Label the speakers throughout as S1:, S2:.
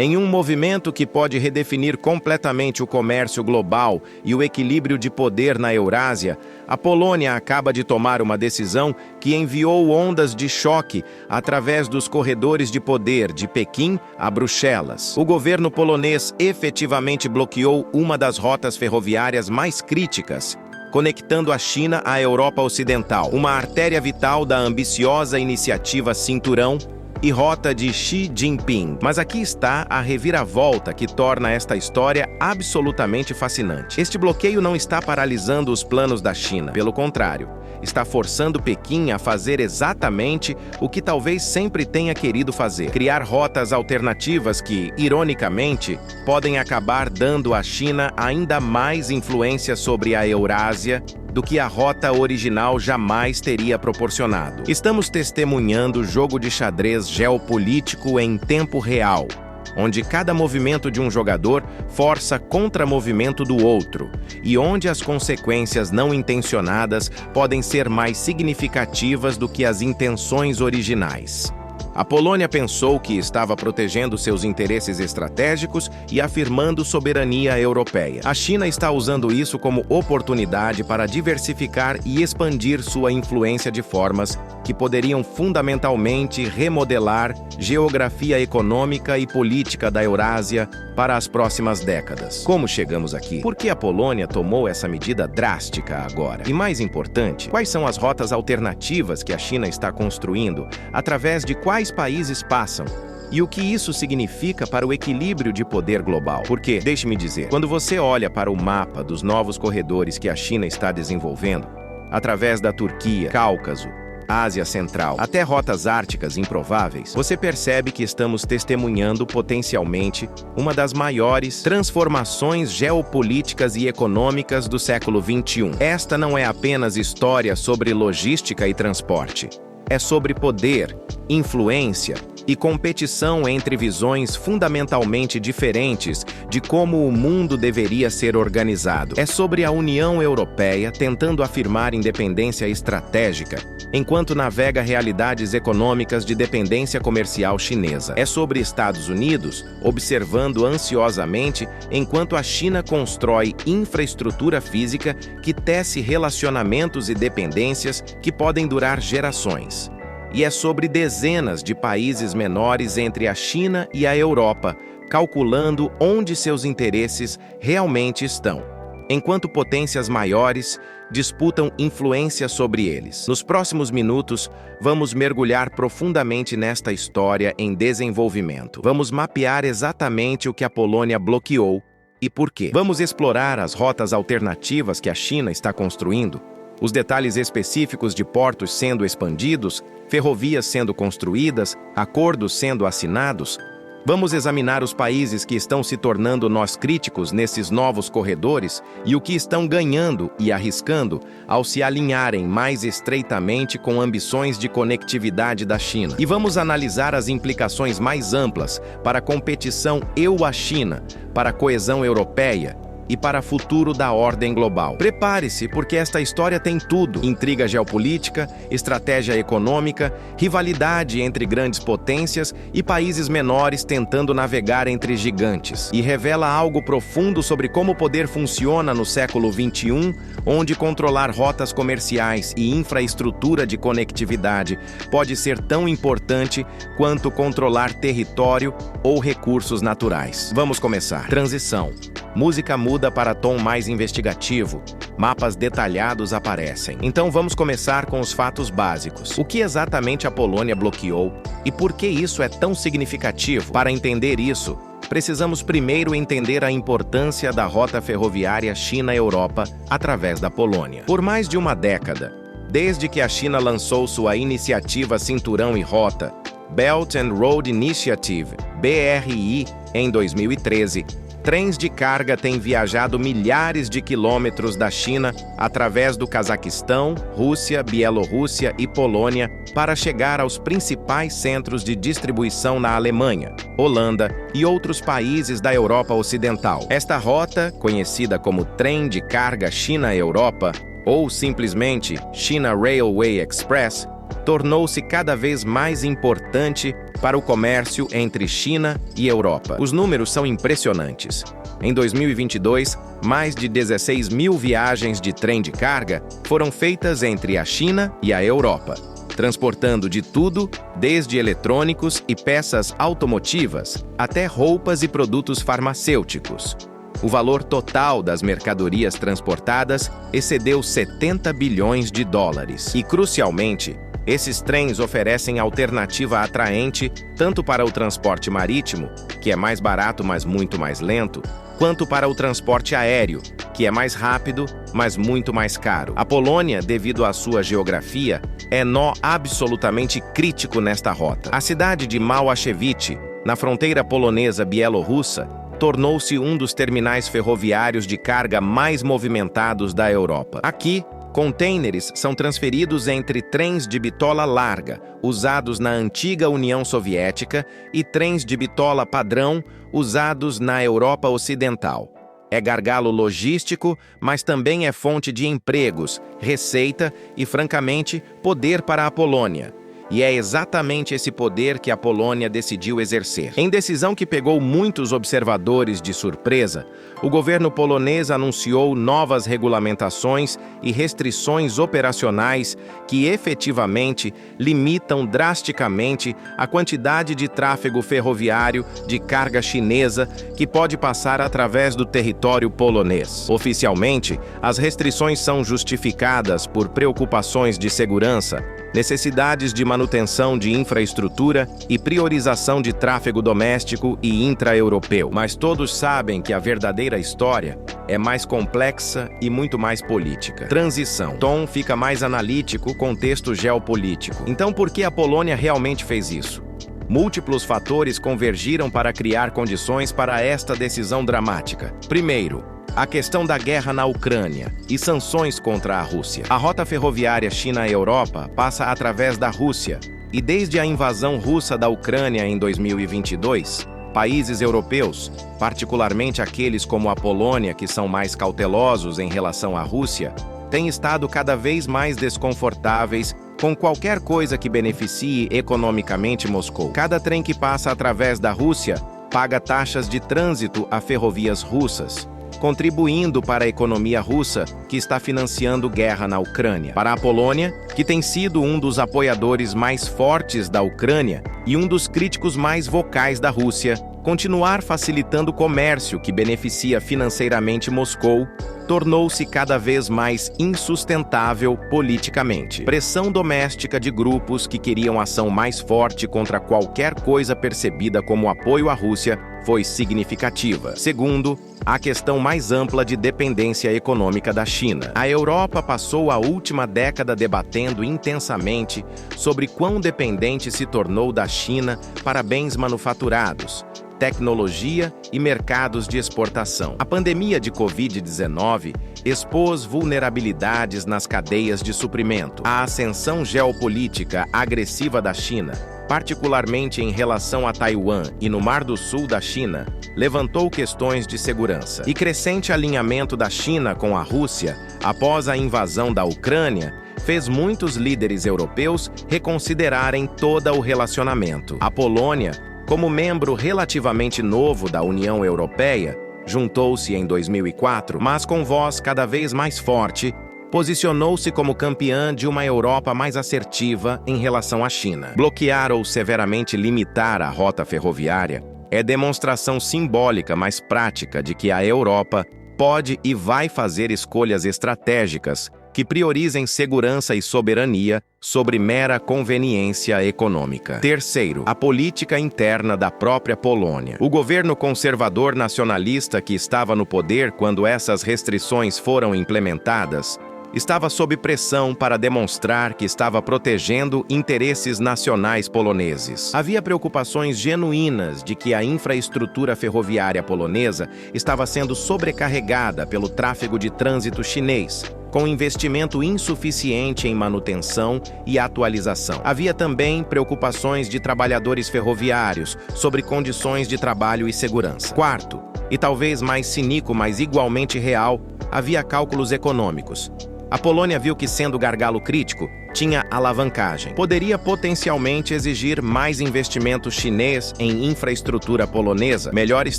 S1: Em um movimento que pode redefinir completamente o comércio global e o equilíbrio de poder na Eurásia, a Polônia acaba de tomar uma decisão que enviou ondas de choque através dos corredores de poder de Pequim a Bruxelas. O governo polonês efetivamente bloqueou uma das rotas ferroviárias mais críticas, conectando a China à Europa Ocidental, uma artéria vital da ambiciosa iniciativa Cinturão e rota de Xi Jinping. Mas aqui está a reviravolta que torna esta história absolutamente fascinante. Este bloqueio não está paralisando os planos da China, pelo contrário, está forçando Pequim a fazer exatamente o que talvez sempre tenha querido fazer: criar rotas alternativas que, ironicamente, podem acabar dando à China ainda mais influência sobre a Eurásia do que a rota original jamais teria proporcionado. Estamos testemunhando o jogo de xadrez geopolítico em tempo real, onde cada movimento de um jogador força contra-movimento do outro, e onde as consequências não intencionadas podem ser mais significativas do que as intenções originais. A Polônia pensou que estava protegendo seus interesses estratégicos e afirmando soberania europeia. A China está usando isso como oportunidade para diversificar e expandir sua influência de formas que poderiam fundamentalmente remodelar geografia econômica e política da Eurásia para as próximas décadas. Como chegamos aqui? Por que a Polônia tomou essa medida drástica agora? E mais importante, quais são as rotas alternativas que a China está construindo, através de quais países passam? E o que isso significa para o equilíbrio de poder global? Porque, deixe-me dizer, quando você olha para o mapa dos novos corredores que a China está desenvolvendo, através da Turquia, Cáucaso, Ásia Central, até rotas árticas improváveis, você percebe que estamos testemunhando potencialmente uma das maiores transformações geopolíticas e econômicas do século XXI. Esta não é apenas história sobre logística e transporte. É sobre poder, influência e competição entre visões fundamentalmente diferentes de como o mundo deveria ser organizado. É sobre a União Europeia tentando afirmar independência estratégica, enquanto navega realidades econômicas de dependência comercial chinesa. É sobre Estados Unidos observando ansiosamente enquanto a China constrói infraestrutura física que tece relacionamentos e dependências que podem durar gerações. E é sobre dezenas de países menores entre a China e a Europa, calculando onde seus interesses realmente estão, enquanto potências maiores disputam influência sobre eles. Nos próximos minutos, vamos mergulhar profundamente nesta história em desenvolvimento. Vamos mapear exatamente o que a Polônia bloqueou e por quê. Vamos explorar as rotas alternativas que a China está construindo, os detalhes específicos de portos sendo expandidos, ferrovias sendo construídas, acordos sendo assinados. Vamos examinar os países que estão se tornando nós críticos nesses novos corredores e o que estão ganhando e arriscando ao se alinharem mais estreitamente com ambições de conectividade da China. E vamos analisar as implicações mais amplas para a competição EU-China, para a coesão europeia e para o futuro da ordem global. Prepare-se, porque esta história tem tudo: intriga geopolítica, estratégia econômica, rivalidade entre grandes potências e países menores tentando navegar entre gigantes. E revela algo profundo sobre como o poder funciona no século XXI, onde controlar rotas comerciais e infraestrutura de conectividade pode ser tão importante quanto controlar território ou recursos naturais. Vamos começar. Transição. Música muda para tom mais investigativo. Mapas detalhados aparecem. Então vamos começar com os fatos básicos. O que exatamente a Polônia bloqueou e por que isso é tão significativo? Para entender isso, precisamos primeiro entender a importância da rota ferroviária China-Europa através da Polônia. Por mais de uma década, desde que a China lançou sua iniciativa Cinturão e Rota, Belt and Road Initiative, BRI, em 2013, trens de carga têm viajado milhares de quilômetros da China através do Cazaquistão, Rússia, Bielorrússia e Polônia para chegar aos principais centros de distribuição na Alemanha, Holanda e outros países da Europa Ocidental. Esta rota, conhecida como Trem de Carga China-Europa, ou simplesmente China Railway Express, tornou-se cada vez mais importante para o comércio entre China e Europa. Os números são impressionantes. Em 2022, mais de 16 mil viagens de trem de carga foram feitas entre a China e a Europa, transportando de tudo, desde eletrônicos e peças automotivas até roupas e produtos farmacêuticos. O valor total das mercadorias transportadas excedeu 70 bilhões de dólares. E, crucialmente, esses trens oferecem alternativa atraente tanto para o transporte marítimo, que é mais barato, mas muito mais lento, quanto para o transporte aéreo, que é mais rápido, mas muito mais caro. A Polônia, devido à sua geografia, é nó absolutamente crítico nesta rota. A cidade de Małaszewicze, na fronteira polonesa-bielorrussa, tornou-se um dos terminais ferroviários de carga mais movimentados da Europa. Aqui, contêineres são transferidos entre trens de bitola larga, usados na antiga União Soviética, e trens de bitola padrão, usados na Europa Ocidental. É gargalo logístico, mas também é fonte de empregos, receita e, francamente, poder para a Polônia. E é exatamente esse poder que a Polônia decidiu exercer. Em decisão que pegou muitos observadores de surpresa, o governo polonês anunciou novas regulamentações e restrições operacionais que efetivamente limitam drasticamente a quantidade de tráfego ferroviário de carga chinesa que pode passar através do território polonês. Oficialmente, as restrições são justificadas por preocupações de segurança, necessidades de manutenção de infraestrutura e priorização de tráfego doméstico e intra-europeu. Mas todos sabem que a verdadeira história é mais complexa e muito mais política. Transição. Tom fica mais analítico, contexto geopolítico. Então, por que a Polônia realmente fez isso? Múltiplos fatores convergiram para criar condições para esta decisão dramática. Primeiro, a questão da guerra na Ucrânia e sanções contra a Rússia. A rota ferroviária China-Europa passa através da Rússia, e desde a invasão russa da Ucrânia em 2022, países europeus, particularmente aqueles como a Polônia, que são mais cautelosos em relação à Rússia, têm estado cada vez mais desconfortáveis com qualquer coisa que beneficie economicamente Moscou. Cada trem que passa através da Rússia paga taxas de trânsito a ferrovias russas, contribuindo para a economia russa, que está financiando guerra na Ucrânia. Para a Polônia, que tem sido um dos apoiadores mais fortes da Ucrânia e um dos críticos mais vocais da Rússia, continuar facilitando o comércio que beneficia financeiramente Moscou tornou-se cada vez mais insustentável politicamente. Pressão doméstica de grupos que queriam ação mais forte contra qualquer coisa percebida como apoio à Rússia foi significativa. Segundo, a questão mais ampla de dependência econômica da China. A Europa passou a última década debatendo intensamente sobre quão dependente se tornou da China para bens manufaturados, tecnologia e mercados de exportação. A pandemia de Covid-19 expôs vulnerabilidades nas cadeias de suprimento. A ascensão geopolítica agressiva da China, particularmente em relação a Taiwan e no Mar do Sul da China, levantou questões de segurança. E crescente alinhamento da China com a Rússia após a invasão da Ucrânia fez muitos líderes europeus reconsiderarem todo o relacionamento. A Polônia, como membro relativamente novo da União Europeia, juntou-se em 2004, mas com voz cada vez mais forte, posicionou-se como campeã de uma Europa mais assertiva em relação à China. Bloquear ou severamente limitar a rota ferroviária é demonstração simbólica mais prática de que a Europa pode e vai fazer escolhas estratégicas que priorizem segurança e soberania sobre mera conveniência econômica. Terceiro, a política interna da própria Polônia. O governo conservador nacionalista que estava no poder quando essas restrições foram implementadas estava sob pressão para demonstrar que estava protegendo interesses nacionais poloneses. Havia preocupações genuínas de que a infraestrutura ferroviária polonesa estava sendo sobrecarregada pelo tráfego de trânsito chinês, com investimento insuficiente em manutenção e atualização. Havia também preocupações de trabalhadores ferroviários sobre condições de trabalho e segurança. Quarto, e talvez mais cínico, mas igualmente real, havia cálculos econômicos. A Polônia viu que, sendo gargalo crítico, tinha alavancagem. Poderia potencialmente exigir mais investimento chinês em infraestrutura polonesa, melhores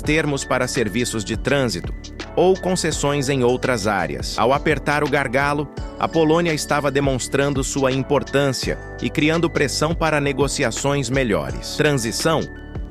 S1: termos para serviços de trânsito ou concessões em outras áreas. Ao apertar o gargalo, a Polônia estava demonstrando sua importância e criando pressão para negociações melhores. Transição.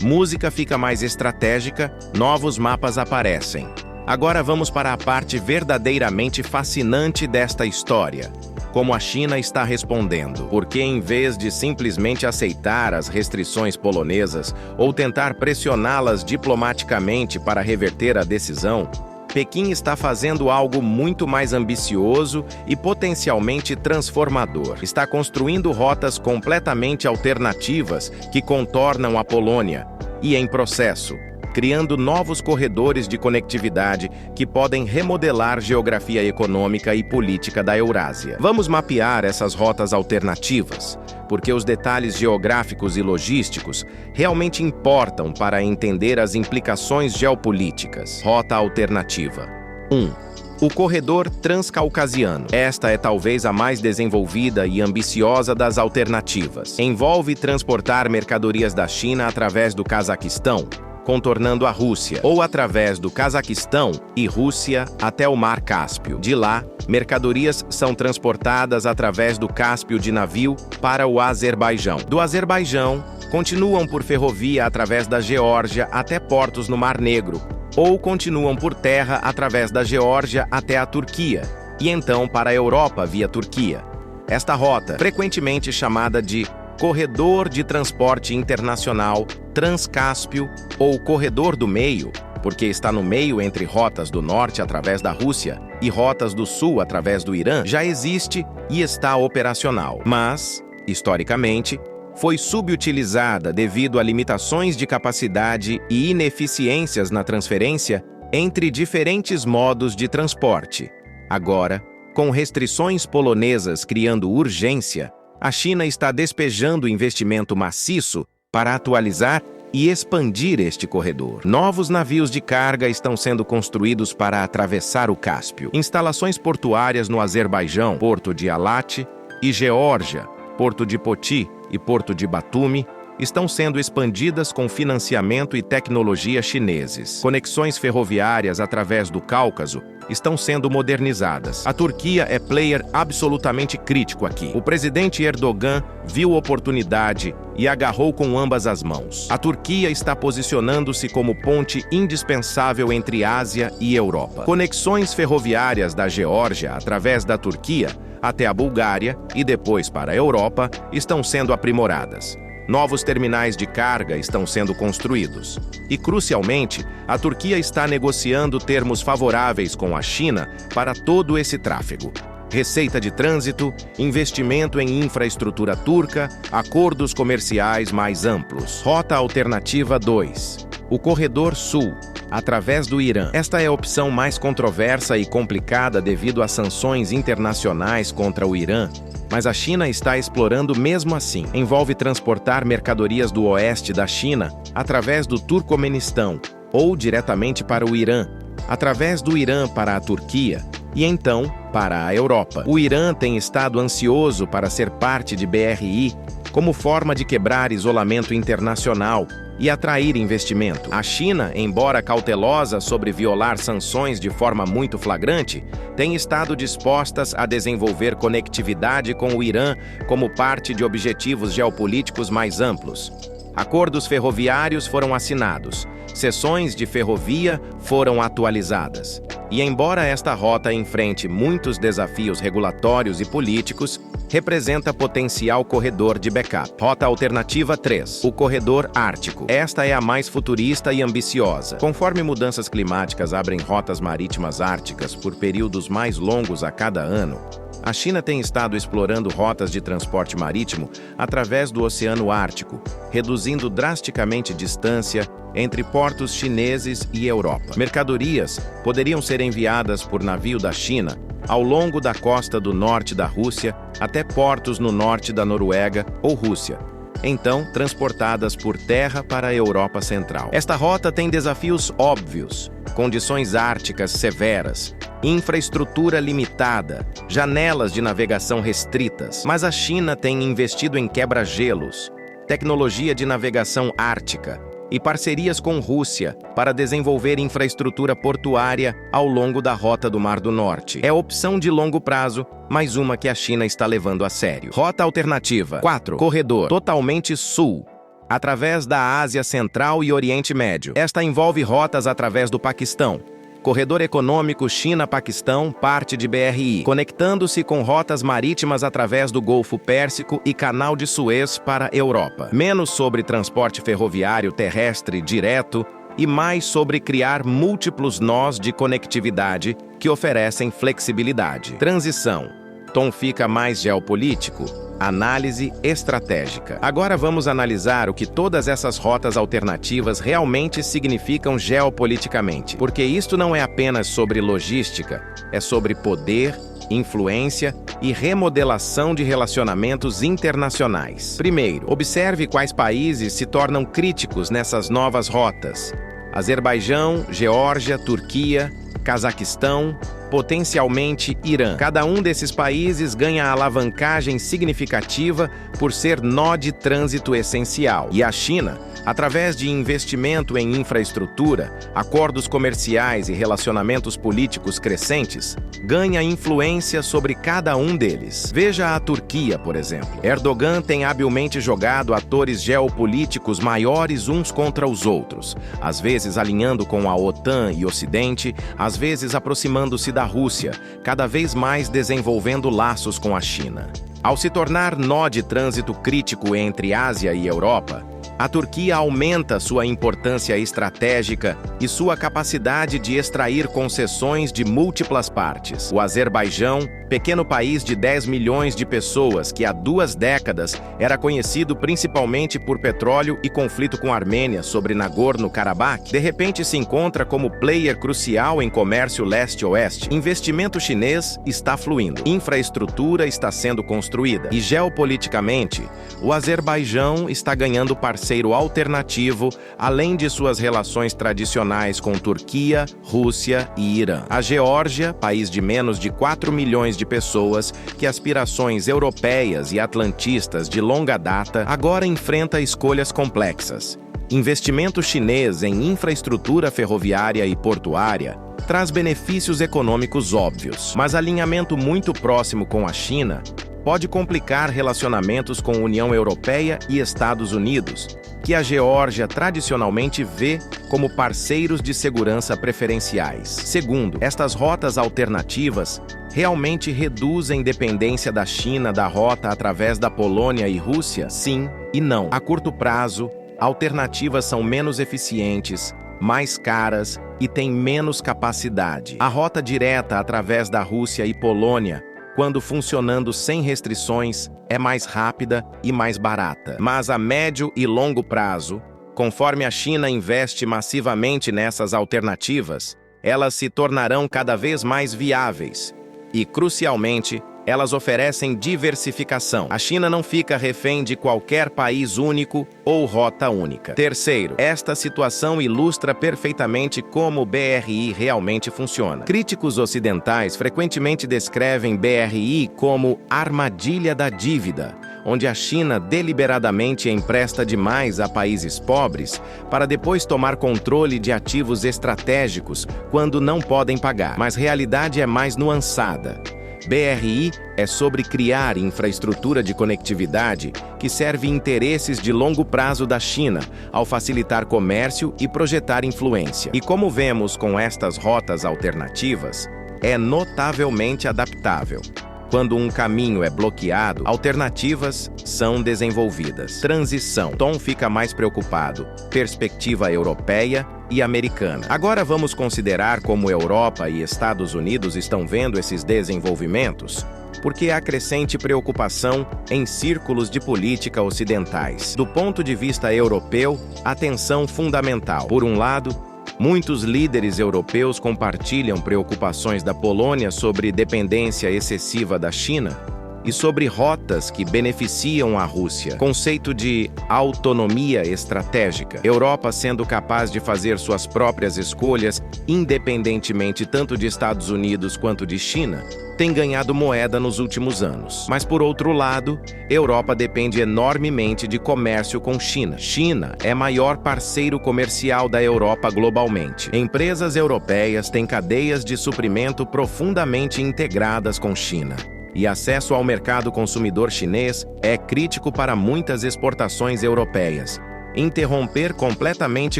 S1: Música fica mais estratégica, novos mapas aparecem. Agora vamos para a parte verdadeiramente fascinante desta história. Como a China está respondendo. Porque em vez de simplesmente aceitar as restrições polonesas ou tentar pressioná-las diplomaticamente para reverter a decisão, Pequim está fazendo algo muito mais ambicioso e potencialmente transformador. Está construindo rotas completamente alternativas que contornam a Polônia e, em processo, criando novos corredores de conectividade que podem remodelar a geografia econômica e política da Eurásia. Vamos mapear essas rotas alternativas, porque os detalhes geográficos e logísticos realmente importam para entender as implicações geopolíticas. Rota alternativa 1. O corredor transcaucasiano. Esta é talvez a mais desenvolvida e ambiciosa das alternativas. Envolve transportar mercadorias da China através do Cazaquistão, contornando a Rússia, ou através do Cazaquistão e Rússia até o Mar Cáspio. De lá, mercadorias são transportadas através do Cáspio de navio para o Azerbaijão. Do Azerbaijão, continuam por ferrovia através da Geórgia até portos no Mar Negro, ou continuam por terra através da Geórgia até a Turquia, e então para a Europa via Turquia. Esta rota, frequentemente chamada de Corredor de Transporte Internacional Transcáspio ou Corredor do Meio, porque está no meio entre rotas do norte através da Rússia e rotas do sul através do Irã, já existe e está operacional. Mas, historicamente, foi subutilizada devido a limitações de capacidade e ineficiências na transferência entre diferentes modos de transporte. Agora, com restrições polonesas criando urgência, a China está despejando investimento maciço para atualizar e expandir este corredor. Novos navios de carga estão sendo construídos para atravessar o Cáspio. Instalações portuárias no Azerbaijão, Porto de Alat, e Geórgia, Porto de Poti e Porto de Batumi, estão sendo expandidas com financiamento e tecnologia chineses. Conexões ferroviárias através do Cáucaso estão sendo modernizadas. A Turquia é player absolutamente crítico aqui. O presidente Erdogan viu oportunidade e agarrou com ambas as mãos. A Turquia está posicionando-se como ponte indispensável entre Ásia e Europa. Conexões ferroviárias da Geórgia através da Turquia até a Bulgária e depois para a Europa estão sendo aprimoradas. Novos terminais de carga estão sendo construídos. E, crucialmente, a Turquia está negociando termos favoráveis com a China para todo esse tráfego. Receita de trânsito, investimento em infraestrutura turca, acordos comerciais mais amplos. Rota alternativa 2. O Corredor Sul, através do Irã. Esta é a opção mais controversa e complicada devido às sanções internacionais contra o Irã, mas a China está explorando mesmo assim. Envolve transportar mercadorias do oeste da China através do Turcomenistão ou diretamente para o Irã, através do Irã para a Turquia e então para a Europa. O Irã tem estado ansioso para ser parte de BRI como forma de quebrar isolamento internacional e atrair investimento. A China, embora cautelosa sobre violar sanções de forma muito flagrante, tem estado dispostas a desenvolver conectividade com o Irã como parte de objetivos geopolíticos mais amplos. Acordos ferroviários foram assinados, seções de ferrovia foram atualizadas. E embora esta rota enfrente muitos desafios regulatórios e políticos, representa potencial corredor de backup. Rota alternativa 3. O corredor ártico. Esta é a mais futurista e ambiciosa. Conforme mudanças climáticas abrem rotas marítimas árticas por períodos mais longos a cada ano, a China tem estado explorando rotas de transporte marítimo através do Oceano Ártico, reduzindo drasticamente distância entre portos chineses e Europa. Mercadorias poderiam ser enviadas por navio da China ao longo da costa do norte da Rússia até portos no norte da Noruega ou Rússia, então transportadas por terra para a Europa Central. Esta rota tem desafios óbvios, condições árticas severas Infraestrutura limitada, janelas de navegação restritas. Mas a China tem investido em quebra-gelos, tecnologia de navegação ártica e parcerias com Rússia para desenvolver infraestrutura portuária ao longo da Rota do Mar do Norte. É opção de longo prazo, mas uma que a China está levando a sério. Rota alternativa. 4. Corredor totalmente sul, através da Ásia Central e Oriente Médio. Esta envolve rotas através do Paquistão. Corredor econômico China-Paquistão, parte de BRI, conectando-se com rotas marítimas através do Golfo Pérsico e Canal de Suez para a Europa. Menos sobre transporte ferroviário terrestre direto e mais sobre criar múltiplos nós de conectividade que oferecem flexibilidade. Transição. Tom fica mais geopolítico. Análise estratégica. Agora vamos analisar o que todas essas rotas alternativas realmente significam geopoliticamente. Porque isto não é apenas sobre logística, é sobre poder, influência e remodelação de relacionamentos internacionais. Primeiro, observe quais países se tornam críticos nessas novas rotas: Azerbaijão, Geórgia, Turquia, Cazaquistão, potencialmente Irã. Cada um desses países ganha alavancagem significativa por ser nó de trânsito essencial. E a China, através de investimento em infraestrutura, acordos comerciais e relacionamentos políticos crescentes, ganha influência sobre cada um deles. Veja a Turquia, por exemplo. Erdogan tem habilmente jogado atores geopolíticos maiores uns contra os outros, às vezes alinhando com a OTAN e Ocidente, às vezes aproximando-se da Rússia, cada vez mais desenvolvendo laços com a China. Ao se tornar nó de trânsito crítico entre Ásia e Europa, a Turquia aumenta sua importância estratégica e sua capacidade de extrair concessões de múltiplas partes. O Azerbaijão, pequeno país de 10 milhões de pessoas que há 2 décadas era conhecido principalmente por petróleo e conflito com a Armênia sobre Nagorno-Karabakh, de repente se encontra como player crucial em comércio leste-oeste. Investimento chinês está fluindo, infraestrutura está sendo construída e, geopoliticamente, o Azerbaijão está ganhando parceiro alternativo, além de suas relações tradicionais com Turquia, Rússia e Irã. A Geórgia, país de menos de 4 milhões de pessoas, que aspirações europeias e atlantistas de longa data, agora enfrenta escolhas complexas. Investimento chinês em infraestrutura ferroviária e portuária traz benefícios econômicos óbvios, mas alinhamento muito próximo com a China pode complicar relacionamentos com a União Europeia e Estados Unidos, que a Geórgia tradicionalmente vê como parceiros de segurança preferenciais. Segundo, estas rotas alternativas realmente reduzem dependência da China da rota através da Polônia e Rússia? Sim e não. A curto prazo, alternativas são menos eficientes, mais caras e têm menos capacidade. A rota direta através da Rússia e Polônia, quando funcionando sem restrições, é mais rápida e mais barata. Mas a médio e longo prazo, conforme a China investe massivamente nessas alternativas, elas se tornarão cada vez mais viáveis e, crucialmente, elas oferecem diversificação. A China não fica refém de qualquer país único ou rota única. Terceiro, esta situação ilustra perfeitamente como o BRI realmente funciona. Críticos ocidentais frequentemente descrevem BRI como armadilha da dívida, onde a China deliberadamente empresta demais a países pobres para depois tomar controle de ativos estratégicos quando não podem pagar. Mas a realidade é mais nuançada. BRI é sobre criar infraestrutura de conectividade que serve interesses de longo prazo da China, ao facilitar comércio e projetar influência. E como vemos com estas rotas alternativas, é notavelmente adaptável. Quando um caminho é bloqueado, alternativas são desenvolvidas. Transição. Tom fica mais preocupado. Perspectiva europeia e americana. Agora vamos considerar como Europa e Estados Unidos estão vendo esses desenvolvimentos, porque há crescente preocupação em círculos de política ocidentais. Do ponto de vista europeu, atenção fundamental. Por um lado, muitos líderes europeus compartilham preocupações da Polônia sobre dependência excessiva da China, e sobre rotas que beneficiam a Rússia. Conceito de autonomia estratégica. Europa sendo capaz de fazer suas próprias escolhas, independentemente tanto de Estados Unidos quanto de China, tem ganhado moeda nos últimos anos. Mas, por outro lado, Europa depende enormemente de comércio com China. China é maior parceiro comercial da Europa globalmente. Empresas europeias têm cadeias de suprimento profundamente integradas com China. E acesso ao mercado consumidor chinês é crítico para muitas exportações europeias. Interromper completamente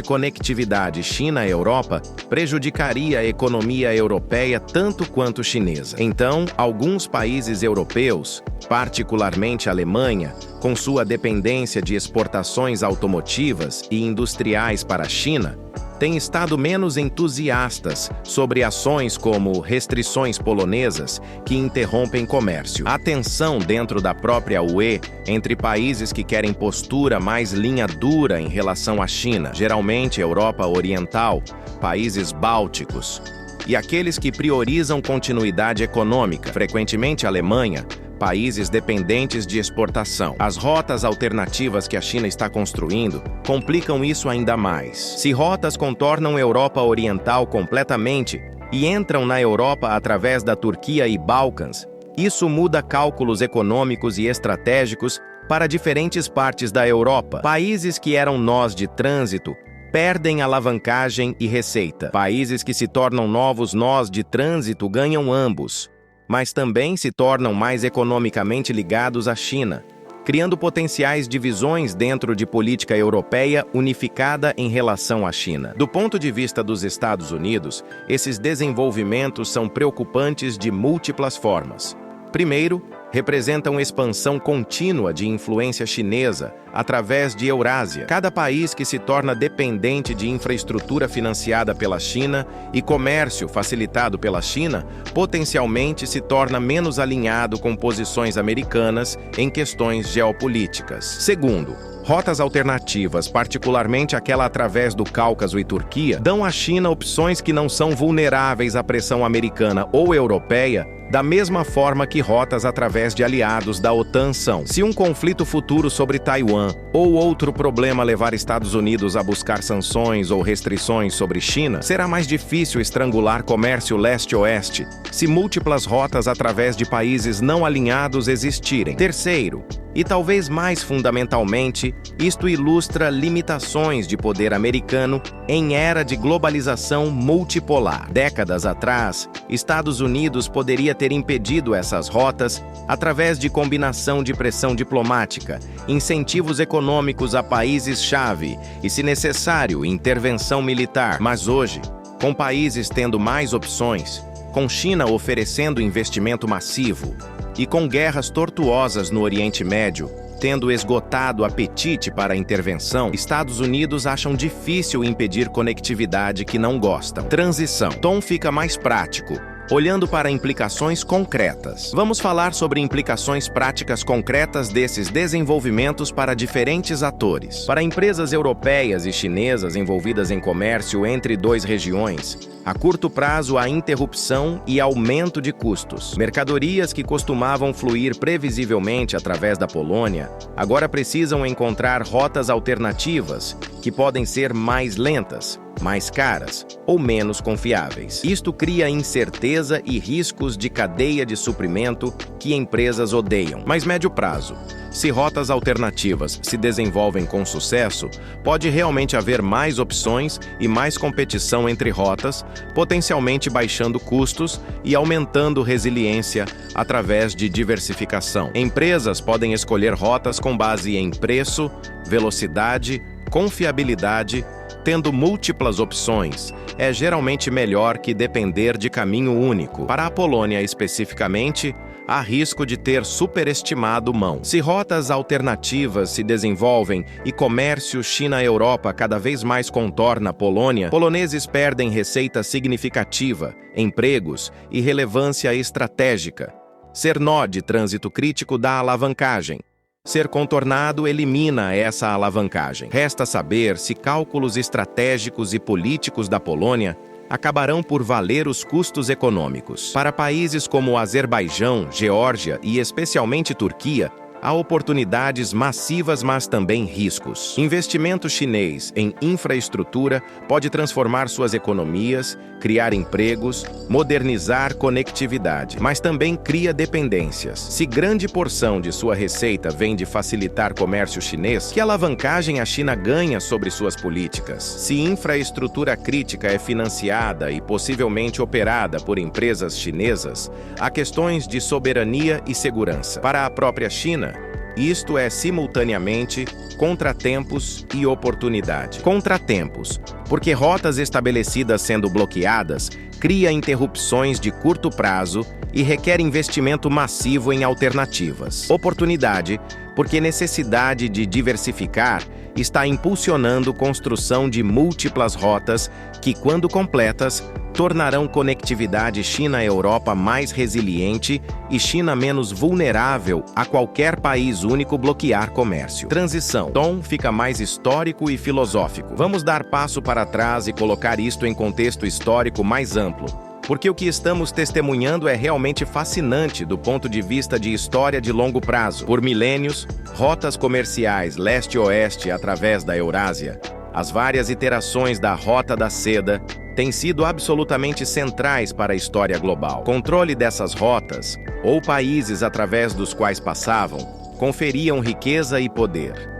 S1: conectividade China-Europa prejudicaria a economia europeia tanto quanto chinesa. Então, alguns países europeus, particularmente a Alemanha, com sua dependência de exportações automotivas e industriais para a China, têm estado menos entusiastas sobre ações como restrições polonesas que interrompem comércio. A tensão dentro da própria UE entre países que querem postura mais linha dura em relação à China, geralmente Europa Oriental, países bálticos, e aqueles que priorizam continuidade econômica, frequentemente a Alemanha, países dependentes de exportação. As rotas alternativas que a China está construindo complicam isso ainda mais. Se rotas contornam a Europa Oriental completamente e entram na Europa através da Turquia e Balcãs, isso muda cálculos econômicos e estratégicos para diferentes partes da Europa. Países que eram nós de trânsito perdem alavancagem e receita. Países que se tornam novos nós de trânsito ganham ambos, mas também se tornam mais economicamente ligados à China, criando potenciais divisões dentro de política europeia unificada em relação à China. Do ponto de vista dos Estados Unidos, esses desenvolvimentos são preocupantes de múltiplas formas. Primeiro, representam expansão contínua de influência chinesa através de Eurásia. Cada país que se torna dependente de infraestrutura financiada pela China e comércio facilitado pela China, potencialmente se torna menos alinhado com posições americanas em questões geopolíticas. Segundo, rotas alternativas, particularmente aquela através do Cáucaso e Turquia, dão à China opções que não são vulneráveis à pressão americana ou europeia, da mesma forma que rotas através de aliados da OTAN são. Se um conflito futuro sobre Taiwan ou outro problema levar Estados Unidos a buscar sanções ou restrições sobre China, será mais difícil estrangular comércio leste-oeste se múltiplas rotas através de países não alinhados existirem. Terceiro, e talvez mais fundamentalmente, isto ilustra limitações de poder americano em era de globalização multipolar. Décadas atrás, Estados Unidos poderia ter impedido essas rotas através de combinação de pressão diplomática, incentivos econômicos a países-chave e, se necessário, intervenção militar. Mas hoje, com países tendo mais opções, com China oferecendo investimento massivo e com guerras tortuosas no Oriente Médio, tendo esgotado o apetite para a intervenção, Estados Unidos acham difícil impedir conectividade que não gostam. Transição. Tom fica mais prático, olhando para implicações concretas. Vamos falar sobre implicações práticas concretas desses desenvolvimentos para diferentes atores. Para empresas europeias e chinesas envolvidas em comércio entre duas regiões, a curto prazo há interrupção e aumento de custos. Mercadorias que costumavam fluir previsivelmente através da Polônia, agora precisam encontrar rotas alternativas que podem ser mais lentas, mais caras ou menos confiáveis. Isto cria incerteza e riscos de cadeia de suprimento que empresas odeiam. Mas médio prazo, se rotas alternativas se desenvolvem com sucesso, pode realmente haver mais opções e mais competição entre rotas, potencialmente baixando custos e aumentando resiliência através de diversificação. Empresas podem escolher rotas com base em preço, velocidade, confiabilidade. Tendo múltiplas opções, é geralmente melhor que depender de caminho único. Para a Polônia especificamente, há risco de ter superestimado mão. Se rotas alternativas se desenvolvem e comércio China-Europa cada vez mais contorna a Polônia, poloneses perdem receita significativa, empregos e relevância estratégica. Ser nó de trânsito crítico dá alavancagem. Ser contornado elimina essa alavancagem. Resta saber se cálculos estratégicos e políticos da Polônia acabarão por valer os custos econômicos. Para países como Azerbaijão, Geórgia e especialmente Turquia, há oportunidades massivas, mas também riscos. Investimento chinês em infraestrutura pode transformar suas economias, criar empregos, modernizar conectividade, mas também cria dependências. Se grande porção de sua receita vem de facilitar comércio chinês, que alavancagem a China ganha sobre suas políticas? Se infraestrutura crítica é financiada e possivelmente operada por empresas chinesas, há questões de soberania e segurança. Para a própria China, isto é simultaneamente contratempos e oportunidade. Contratempos, porque rotas estabelecidas sendo bloqueadas cria interrupções de curto prazo e requer investimento massivo em alternativas. Oportunidade, porque necessidade de diversificar está impulsionando construção de múltiplas rotas que, quando completas, tornarão conectividade China-Europa mais resiliente e China menos vulnerável a qualquer país único bloquear comércio. Transição. O tom fica mais histórico e filosófico. Vamos dar passo para trás e colocar isto em contexto histórico mais amplo, porque o que estamos testemunhando é realmente fascinante do ponto de vista de história de longo prazo. Por milênios, rotas comerciais leste-oeste através da Eurásia, as várias iterações da Rota da Seda, têm sido absolutamente centrais para a história global. Controle dessas rotas, ou países através dos quais passavam, conferiam riqueza e poder.